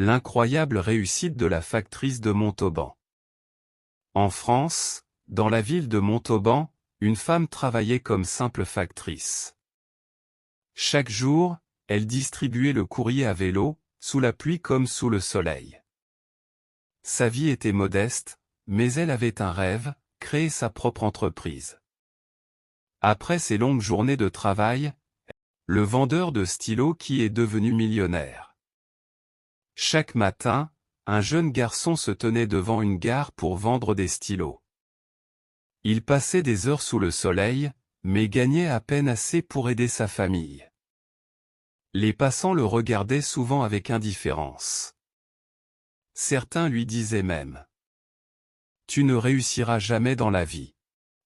L'incroyable réussite de la factrice de Montauban. En France, dans la ville de Montauban, une femme travaillait comme simple factrice. Chaque jour, elle distribuait le courrier à vélo, sous la pluie comme sous le soleil. Sa vie était modeste, mais elle avait un rêve, créer sa propre entreprise. Après ses longues journées de travail, le vendeur de stylos qui est devenu millionnaire. Chaque matin, un jeune garçon se tenait devant une gare pour vendre des stylos. Il passait des heures sous le soleil, mais gagnait à peine assez pour aider sa famille. Les passants le regardaient souvent avec indifférence. Certains lui disaient même : « Tu ne réussiras jamais dans la vie. »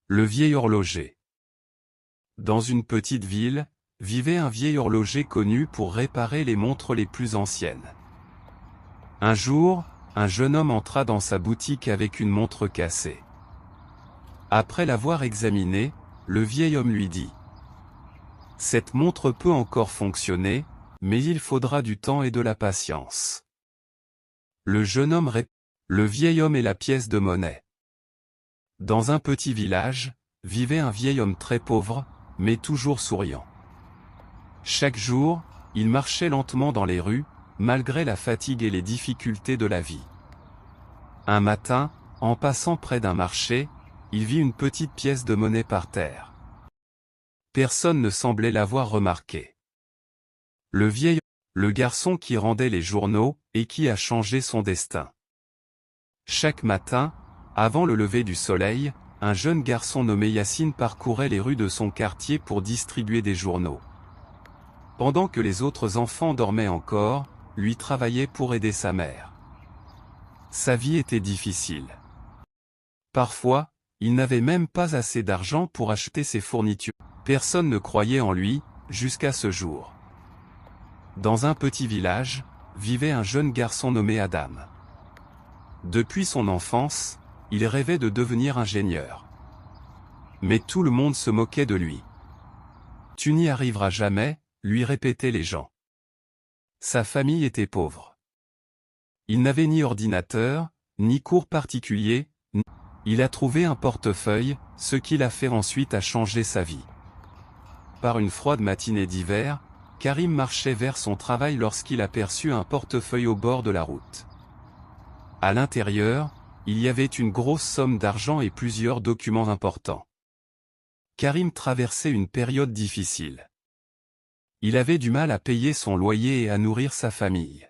Le vieil horloger. Dans une petite ville, vivait un vieil horloger connu pour réparer les montres les plus anciennes. Un jour, un jeune homme entra dans sa boutique avec une montre cassée. Après l'avoir examinée, le vieil homme lui dit : « Cette montre peut encore fonctionner, mais il faudra du temps et de la patience. » Le jeune homme répond : « Le vieil homme est la pièce de monnaie. » Dans un petit village, vivait un vieil homme très pauvre, mais toujours souriant. Chaque jour, il marchait lentement dans les rues, malgré la fatigue et les difficultés de la vie. Un matin, en passant près d'un marché, il vit une petite pièce de monnaie par terre. Personne ne semblait l'avoir remarqué. Le garçon qui rendait les journaux, et qui a changé son destin. Chaque matin, avant le lever du soleil, un jeune garçon nommé Yacine parcourait les rues de son quartier pour distribuer des journaux. Pendant que les autres enfants dormaient encore, lui travaillait pour aider sa mère. Sa vie était difficile. Parfois, il n'avait même pas assez d'argent pour acheter ses fournitures. Personne ne croyait en lui, jusqu'à ce jour. Dans un petit village, vivait un jeune garçon nommé Adam. Depuis son enfance, il rêvait de devenir ingénieur. Mais tout le monde se moquait de lui. « Tu n'y arriveras jamais », lui répétaient les gens. Sa famille était pauvre. Il n'avait ni ordinateur, ni cours particulier. Il a trouvé un portefeuille, ce qui l'a fait ensuite à changer sa vie. Par une froide matinée d'hiver, Karim marchait vers son travail lorsqu'il aperçut un portefeuille au bord de la route. À l'intérieur, il y avait une grosse somme d'argent et plusieurs documents importants. Karim traversait une période difficile. Il avait du mal à payer son loyer et à nourrir sa famille.